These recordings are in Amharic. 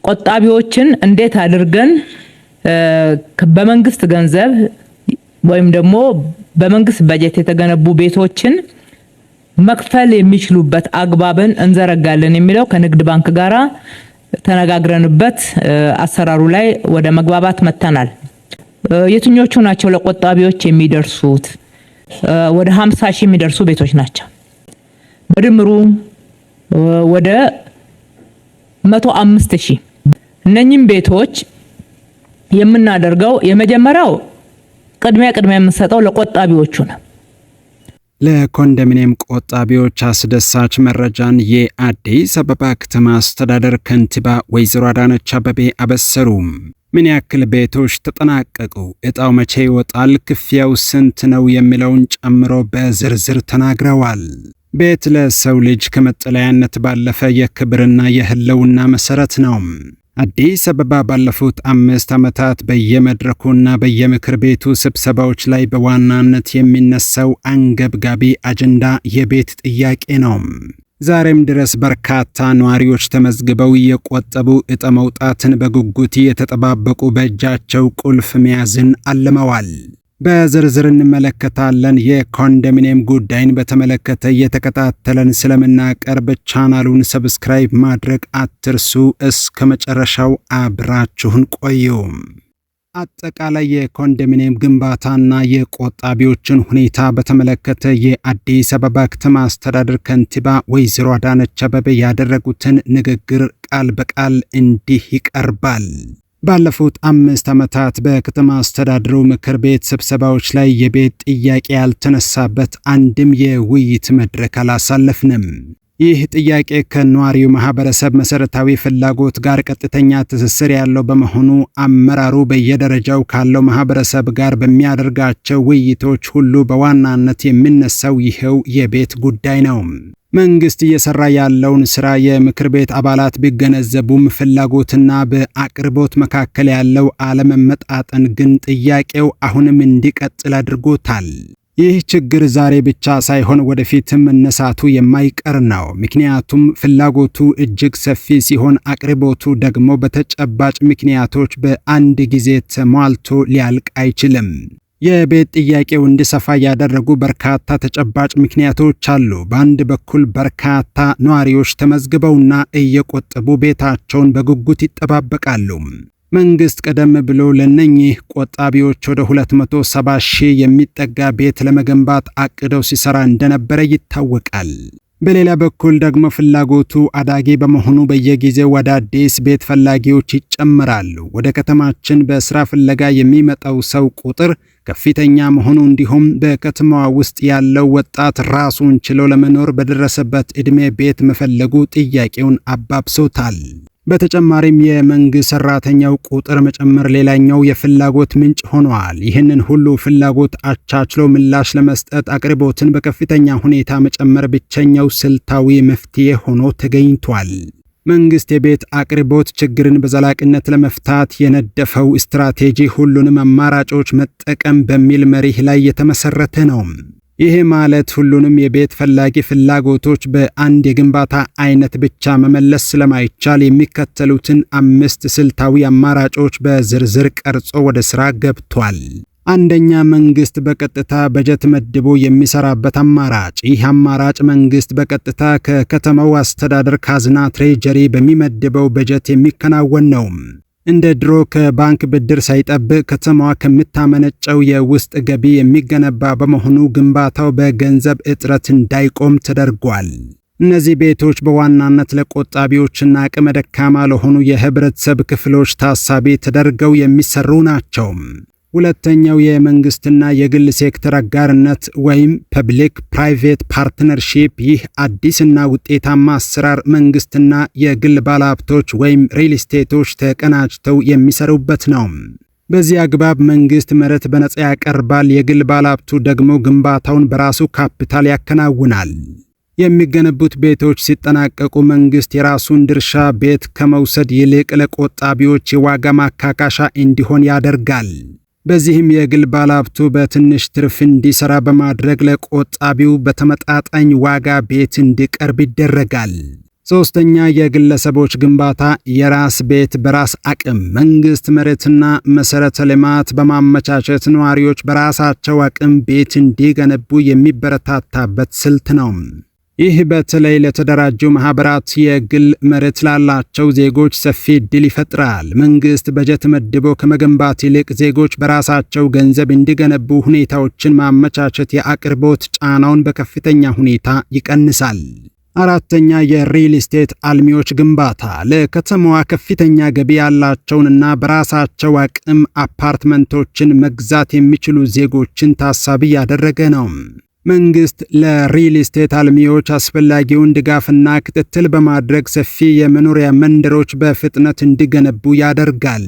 ቆጣቢዎችን እንዴት አድርገን በመንግስት ገንዘብ ወይም ደግሞ በመንግስት በጀት የተገነቡ ቤቶችን መክፈል የሚችሉበት አግባብን እንዘረጋለን የሚለው ከንግድ ባንክ ጋራ ተነጋግረንበት አሰራሩ ላይ ወደ መግባባት መተናል። የትኞቹ ናቸው ለቆጣቢዎች የሚደርሱት? ወደ 50 ሺህ የሚደርሱ ቤቶች ናቸው። በድምሩ ወደ 105 ሺህ። እነኚህም ቤቶች የምናደርገው የመጀመሪያው ቅድሚያ የምንሰጠው ለቆጣቢዎቹ ነው። ለኮንዶሚኒየም ቆጣቢዎች አስደሳች መረጃን የአዲስ አበባ ከተማ አስተዳደር ከንቲባ ወይዘሮ አዳነች አቤቤ አበሰሩ። ምን ያክል ቤቶች ተጠናቀቁ? እጣው መቼ ይወጣል? ክፍያው ስንት ነው? የሚለውን ጨምሮ በዝርዝር ተናግረዋል። ቤት ለሰው ልጅ ከመጠለያነት ባለፈ የክብርና የህልውና መሰረት ነው። አዲስ አበባ ባለፉት 5 ዓመታት በየመድረኩና በየምክር ቤቱ ስብሰባዎች ላይ በዋናነት የሚነሳው አንገብጋቢ አጀንዳ የቤት ጥያቄ ነው። ዛሬም ድረስ በርካታ ነዋሪዎች ተመዝግበው እየቆጠቡ እጣ መውጣትን በጉጉት የተጠባበቁ በእጃቸው ቁልፍ መያዝን አልመዋል። በዝርዝር እንመለከታለን። የኮንዶሚኒየም ጉዳይን በተመለከተ እየተከታተለን ስለምናቀርብ ቻናሉን ሰብስክራይብ ማድረግ አትርሱ። እስከ መጨረሻው አብራችሁን ቆዩ። አጠቃላይ የኮንዶሚኒየም ግንባታና የቆጣቢዎችን ሁኔታ በተመለከተ የአዲስ አበባ ከተማ አስተዳደር ከንቲባ ወይዘሮ አዳነች አቤቤ ያደረጉትን ንግግር ቃል በቃል እንዲህ ይቀርባል። ባለፉት 5 ዓመታት በከተማ አስተዳደሩ ምክር ቤት ስብሰባዎች ላይ የቤት ጥያቄ ያልተነሳበት አንድም የውይይት መድረክ አላሳለፍንም። ይህ ጥያቄ ከነዋሪው ማህበረሰብ መሰረታዊ ፍላጎት ጋር ቀጥተኛ ትስስር ያለው በመሆኑ አመራሩ በየደረጃው ካለው ማህበረሰብ ጋር በሚያደርጋቸው ውይይቶች ሁሉ በዋናነት የሚነሳው ይሄው የቤት ጉዳይ ነው። መንግስት እየሰራ ያለውን ስራ የምክር ቤት አባላት ቢገነዘቡም ፍላጎትና በአቅርቦት መካከል ያለው አለመመጣጠን ግን ጥያቄው አሁንም እንዲቀጥል አድርጎታል። ይህ ችግር ዛሬ ብቻ ሳይሆን ወደፊትም መነሳቱ የማይቀር ነው። ምክንያቱም ፍላጎቱ እጅግ ሰፊ ሲሆን አቅርቦቱ ደግሞ በተጨባጭ ምክንያቶች በአንድ ጊዜ ተሟልቶ ሊያልቅ አይችልም። የቤት ጥያቄው እንዲሰፋ ያደረጉ በርካታ ተጨባጭ ምክንያቶች አሉ። በአንድ በኩል በርካታ ነዋሪዎች ተመዝግበውና እየቆጠቡ ቤታቸውን በጉጉት ይጠባበቃሉ። መንግስት ቀደም ብሎ ለነኚህ ቆጣቢዎች ወደ 270 ሺህ የሚጠጋ ቤት ለመገንባት አቅደው ሲሰራ እንደነበረ ይታወቃል። በሌላ በኩል ደግሞ ፍላጎቱ አዳጊ በመሆኑ በየጊዜው አዳዲስ ቤት ፈላጊዎች ይጨምራሉ። ወደ ከተማችን በስራ ፍለጋ የሚመጣው ሰው ቁጥር ከፍተኛ መሆኑ እንዲሁም በከተማዋ ውስጥ ያለው ወጣት ራሱን ችሎ ለመኖር በደረሰበት ዕድሜ ቤት መፈለጉ ጥያቄውን አባብሶታል። በተጨማሪም የመንግስት ሰራተኛው ቁጥር መጨመር ሌላኛው የፍላጎት ምንጭ ሆኗል። ይህንን ሁሉ ፍላጎት አቻችሎ ምላሽ ለመስጠት አቅርቦትን በከፍተኛ ሁኔታ መጨመር ብቸኛው ስልታዊ መፍትሄ ሆኖ ተገኝቷል። መንግስት የቤት አቅርቦት ችግርን በዘላቂነት ለመፍታት የነደፈው ስትራቴጂ ሁሉንም አማራጮች መጠቀም በሚል መርህ ላይ የተመሰረተ ነው። ይህ ማለት ሁሉንም የቤት ፈላጊ ፍላጎቶች በአንድ የግንባታ አይነት ብቻ መመለስ ስለማይቻል የሚከተሉትን 5 ስልታዊ አማራጮች በዝርዝር ቀርጾ ወደ ስራ ገብቷል። አንደኛ፣ መንግስት በቀጥታ በጀት መድቦ የሚሰራበት አማራጭ። ይህ አማራጭ መንግስት በቀጥታ ከከተማው አስተዳደር ካዝና ትሬጀሪ በሚመድበው በጀት የሚከናወን ነው። እንደ ድሮ ከባንክ ብድር ሳይጠብቅ ከተማዋ ከምታመነጨው የውስጥ ገቢ የሚገነባ በመሆኑ ግንባታው በገንዘብ እጥረት እንዳይቆም ተደርጓል። እነዚህ ቤቶች በዋናነት ለቆጣቢዎችና አቅመ ደካማ ለሆኑ የህብረተሰብ ክፍሎች ታሳቢ ተደርገው የሚሰሩ ናቸው። ሁለተኛው፣ የመንግስትና የግል ሴክተር አጋርነት ወይም ፐብሊክ ፕራይቬት ፓርትነርሺፕ። ይህ አዲስና ውጤታማ አሰራር መንግስትና የግል ባለሀብቶች ወይም ሪል ስቴቶች ተቀናጅተው የሚሰሩበት ነው። በዚህ አግባብ መንግስት መሬት በነጻ ያቀርባል፣ የግል ባለሀብቱ ደግሞ ግንባታውን በራሱ ካፒታል ያከናውናል። የሚገነቡት ቤቶች ሲጠናቀቁ መንግስት የራሱን ድርሻ ቤት ከመውሰድ ይልቅ ለቆጣቢዎች የዋጋ ማካካሻ እንዲሆን ያደርጋል። በዚህም የግል ባለሀብቱ በትንሽ ትርፍ እንዲሰራ በማድረግ ለቆጣቢው በተመጣጣኝ ዋጋ ቤት እንዲቀርብ ይደረጋል። ሶስተኛ የግለሰቦች ግንባታ የራስ ቤት በራስ አቅም መንግስት መሬትና መሰረተ ልማት በማመቻቸት ነዋሪዎች በራሳቸው አቅም ቤት እንዲገነቡ የሚበረታታበት ስልት ነው። ይህ በተለይ ለተደራጁ ማህበራት የግል መሬት ላላቸው ዜጎች ሰፊ ዕድል ይፈጥራል። መንግስት በጀት መድቦ ከመገንባት ይልቅ ዜጎች በራሳቸው ገንዘብ እንዲገነቡ ሁኔታዎችን ማመቻቸት የአቅርቦት ጫናውን በከፍተኛ ሁኔታ ይቀንሳል። አራተኛ የሪል ስቴት አልሚዎች ግንባታ ለከተማዋ ከፍተኛ ገቢ ያላቸውንና በራሳቸው አቅም አፓርትመንቶችን መግዛት የሚችሉ ዜጎችን ታሳቢ ያደረገ ነው። መንግስት ለሪል ስቴት አልሚዎች አስፈላጊውን ድጋፍና ክትትል በማድረግ ሰፊ የመኖሪያ መንደሮች በፍጥነት እንዲገነቡ ያደርጋል።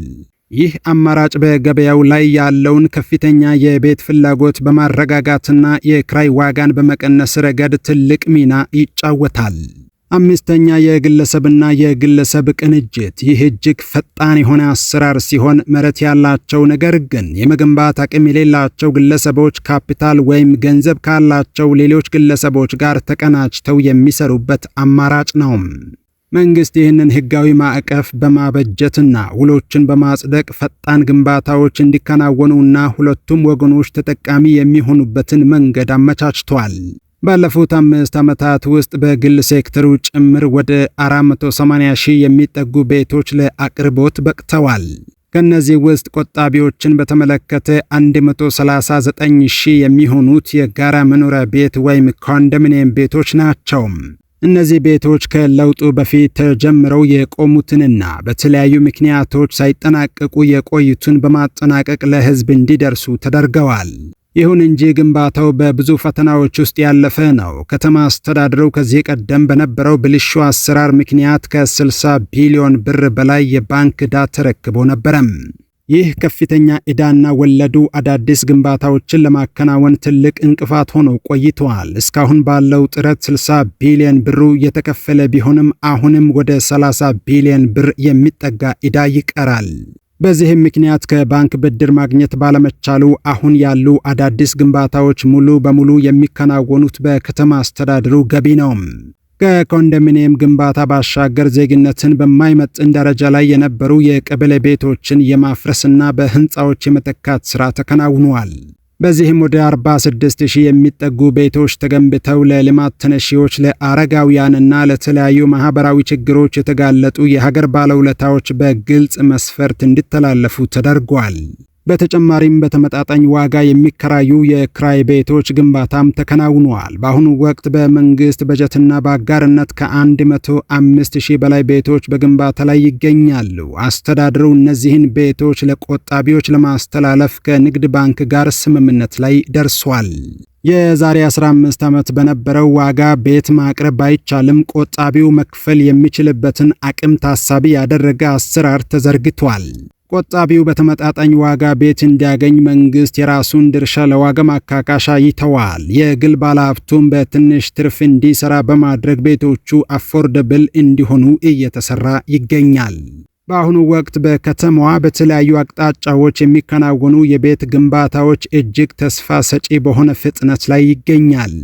ይህ አማራጭ በገበያው ላይ ያለውን ከፍተኛ የቤት ፍላጎት በማረጋጋትና የክራይ ዋጋን በመቀነስ ረገድ ትልቅ ሚና ይጫወታል። አምስተኛ የግለሰብና የግለሰብ ቅንጅት። ይህ እጅግ ፈጣን የሆነ አሰራር ሲሆን መሬት ያላቸው ነገር ግን የመገንባት አቅም የሌላቸው ግለሰቦች ካፒታል ወይም ገንዘብ ካላቸው ሌሎች ግለሰቦች ጋር ተቀናጅተው የሚሰሩበት አማራጭ ነው። መንግስት ይህንን ህጋዊ ማዕቀፍ በማበጀትና ውሎችን በማጽደቅ ፈጣን ግንባታዎች እንዲከናወኑና ሁለቱም ወገኖች ተጠቃሚ የሚሆኑበትን መንገድ አመቻችቷል። ባለፉት 5 ዓመታት ውስጥ በግል ሴክተሩ ጭምር ወደ 480 ሺህ የሚጠጉ ቤቶች ለአቅርቦት በቅተዋል። ከነዚህ ውስጥ ቆጣቢዎችን በተመለከተ 139 ሺህ የሚሆኑት የጋራ መኖሪያ ቤት ወይም ኮንዶሚኒየም ቤቶች ናቸው። እነዚህ ቤቶች ከለውጡ በፊት ተጀምረው የቆሙትንና በተለያዩ ምክንያቶች ሳይጠናቀቁ የቆዩትን በማጠናቀቅ ለህዝብ እንዲደርሱ ተደርገዋል። ይሁን እንጂ ግንባታው በብዙ ፈተናዎች ውስጥ ያለፈ ነው። ከተማ አስተዳደሩ ከዚህ ቀደም በነበረው ብልሹ አሰራር ምክንያት ከ60 ቢሊዮን ብር በላይ የባንክ ዕዳ ተረክቦ ነበረም። ይህ ከፍተኛ ዕዳና ወለዱ አዳዲስ ግንባታዎችን ለማከናወን ትልቅ እንቅፋት ሆኖ ቆይተዋል። እስካሁን ባለው ጥረት 60 ቢሊዮን ብሩ የተከፈለ ቢሆንም አሁንም ወደ 30 ቢሊዮን ብር የሚጠጋ ዕዳ ይቀራል። በዚህም ምክንያት ከባንክ ብድር ማግኘት ባለመቻሉ አሁን ያሉ አዳዲስ ግንባታዎች ሙሉ በሙሉ የሚከናወኑት በከተማ አስተዳደሩ ገቢ ነው። ከኮንዶሚኒየም ግንባታ ባሻገር ዜግነትን በማይመጥን ደረጃ ላይ የነበሩ የቀበሌ ቤቶችን የማፍረስና በህንፃዎች የመተካት ሥራ ተከናውኗል። በዚህም ወደ 46 ሺህ የሚጠጉ ቤቶች ተገንብተው ለልማት ተነሺዎች፣ ለአረጋውያንና ለተለያዩ ማህበራዊ ችግሮች የተጋለጡ የሀገር ባለውለታዎች በግልጽ መስፈርት እንዲተላለፉ ተደርጓል። በተጨማሪም በተመጣጣኝ ዋጋ የሚከራዩ የክራይ ቤቶች ግንባታም ተከናውኗል። በአሁኑ ወቅት በመንግስት በጀትና በአጋርነት ከ105 ሺህ በላይ ቤቶች በግንባታ ላይ ይገኛሉ። አስተዳደሩ እነዚህን ቤቶች ለቆጣቢዎች ለማስተላለፍ ከንግድ ባንክ ጋር ስምምነት ላይ ደርሷል። የዛሬ 15 ዓመት በነበረው ዋጋ ቤት ማቅረብ ባይቻልም ቆጣቢው መክፈል የሚችልበትን አቅም ታሳቢ ያደረገ አሰራር ተዘርግቷል። ቆጣቢው በተመጣጣኝ ዋጋ ቤት እንዲያገኝ መንግስት የራሱን ድርሻ ለዋጋ ማካካሻ ይተዋል። የግል ባለሀብቱም በትንሽ ትርፍ እንዲሰራ በማድረግ ቤቶቹ አፎርደብል እንዲሆኑ እየተሰራ ይገኛል። በአሁኑ ወቅት በከተማዋ በተለያዩ አቅጣጫዎች የሚከናወኑ የቤት ግንባታዎች እጅግ ተስፋ ሰጪ በሆነ ፍጥነት ላይ ይገኛል።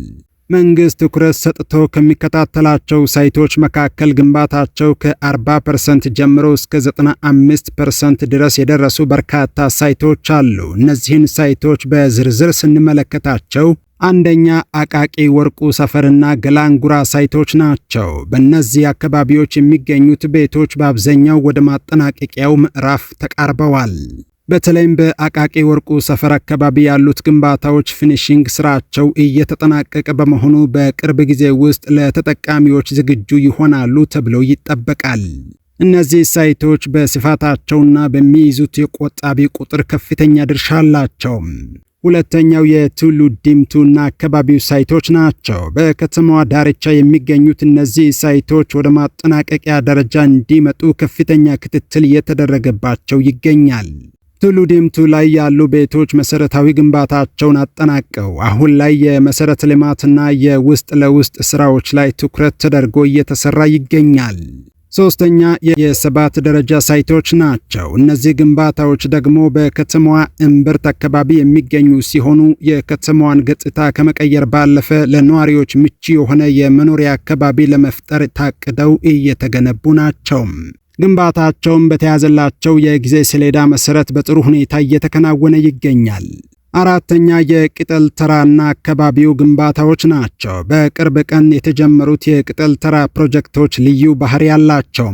መንግስት ትኩረት ሰጥቶ ከሚከታተላቸው ሳይቶች መካከል ግንባታቸው ከ40% ጀምሮ እስከ 95% ድረስ የደረሱ በርካታ ሳይቶች አሉ። እነዚህን ሳይቶች በዝርዝር ስንመለከታቸው አንደኛ አቃቂ ወርቁ ሰፈርና ገላንጉራ ሳይቶች ናቸው። በእነዚህ አካባቢዎች የሚገኙት ቤቶች በአብዛኛው ወደ ማጠናቀቂያው ምዕራፍ ተቃርበዋል። በተለይም በአቃቂ ወርቁ ሰፈር አካባቢ ያሉት ግንባታዎች ፊኒሺንግ ስራቸው እየተጠናቀቀ በመሆኑ በቅርብ ጊዜ ውስጥ ለተጠቃሚዎች ዝግጁ ይሆናሉ ተብሎ ይጠበቃል። እነዚህ ሳይቶች በስፋታቸውና በሚይዙት የቆጣቢ ቁጥር ከፍተኛ ድርሻ አላቸው። ሁለተኛው የቱሉ ዲምቱና አካባቢው ሳይቶች ናቸው። በከተማዋ ዳርቻ የሚገኙት እነዚህ ሳይቶች ወደ ማጠናቀቂያ ደረጃ እንዲመጡ ከፍተኛ ክትትል እየተደረገባቸው ይገኛል። ቱሉ ዲምቱ ላይ ያሉ ቤቶች መሰረታዊ ግንባታቸውን አጠናቀው አሁን ላይ የመሰረተ ልማትና የውስጥ ለውስጥ ስራዎች ላይ ትኩረት ተደርጎ እየተሰራ ይገኛል። ሶስተኛ የሰባት ደረጃ ሳይቶች ናቸው። እነዚህ ግንባታዎች ደግሞ በከተማዋ እምብርት አካባቢ የሚገኙ ሲሆኑ የከተማዋን ገጽታ ከመቀየር ባለፈ ለነዋሪዎች ምቹ የሆነ የመኖሪያ አካባቢ ለመፍጠር ታቅደው እየተገነቡ ናቸው። ግንባታቸውም በተያዘላቸው የጊዜ ሰሌዳ መሰረት በጥሩ ሁኔታ እየተከናወነ ይገኛል። አራተኛ የቅጠል ተራና አካባቢው ግንባታዎች ናቸው። በቅርብ ቀን የተጀመሩት የቅጠል ተራ ፕሮጀክቶች ልዩ ባህሪ ያላቸው።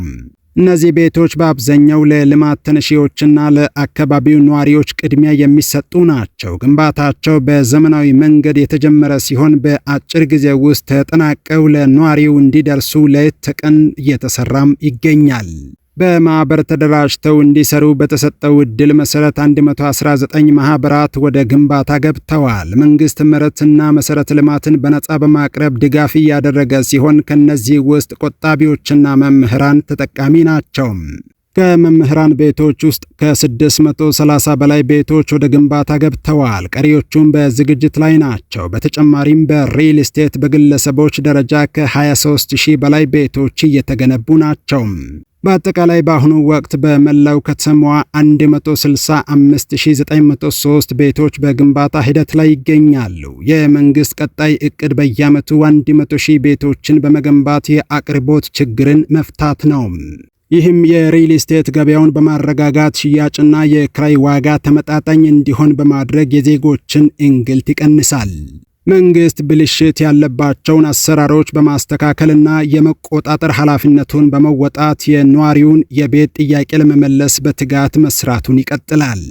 እነዚህ ቤቶች በአብዛኛው ለልማት ተነሺዎችና ለአካባቢው ነዋሪዎች ቅድሚያ የሚሰጡ ናቸው። ግንባታቸው በዘመናዊ መንገድ የተጀመረ ሲሆን በአጭር ጊዜ ውስጥ ተጠናቀው ለነዋሪው እንዲደርሱ ሌት ተቀን እየተሰራም ይገኛል። በማህበር ተደራጅተው እንዲሰሩ በተሰጠው እድል መሰረት 119 ማህበራት ወደ ግንባታ ገብተዋል። መንግስት መሬትና መሰረተ ልማትን በነጻ በማቅረብ ድጋፍ እያደረገ ሲሆን ከነዚህ ውስጥ ቆጣቢዎችና መምህራን ተጠቃሚ ናቸው። ከመምህራን ቤቶች ውስጥ ከ630 በላይ ቤቶች ወደ ግንባታ ገብተዋል። ቀሪዎቹም በዝግጅት ላይ ናቸው። በተጨማሪም በሪል ስቴት በግለሰቦች ደረጃ ከ23000 በላይ ቤቶች እየተገነቡ ናቸው። በአጠቃላይ በአሁኑ ወቅት በመላው ከተማዋ 165903 ቤቶች በግንባታ ሂደት ላይ ይገኛሉ። የመንግስት ቀጣይ እቅድ በየዓመቱ 100,000 ቤቶችን በመገንባት የአቅርቦት ችግርን መፍታት ነው። ይህም የሪል ስቴት ገበያውን በማረጋጋት ሽያጭና የክራይ ዋጋ ተመጣጣኝ እንዲሆን በማድረግ የዜጎችን እንግልት ይቀንሳል። መንግስት ብልሽት ያለባቸውን አሰራሮች በማስተካከልና የመቆጣጠር ኃላፊነቱን በመወጣት የነዋሪውን የቤት ጥያቄ ለመመለስ በትጋት መስራቱን ይቀጥላል።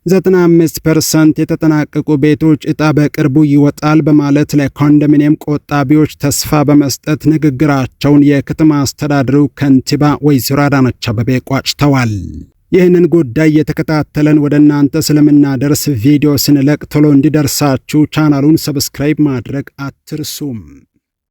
95% የተጠናቀቁ ቤቶች ዕጣ በቅርቡ ይወጣል በማለት ለኮንዶሚኒየም ቆጣቢዎች ተስፋ በመስጠት ንግግራቸውን የከተማ አስተዳደሩ ከንቲባ ወይዘሮ አዳነች አቤቤ ቋጭተዋል። ይህንን ጉዳይ የተከታተለን ወደ እናንተ ስለምናደርስ ቪዲዮ ስንለቅ ቶሎ እንዲደርሳችሁ ቻናሉን ሰብስክራይብ ማድረግ አትርሱም።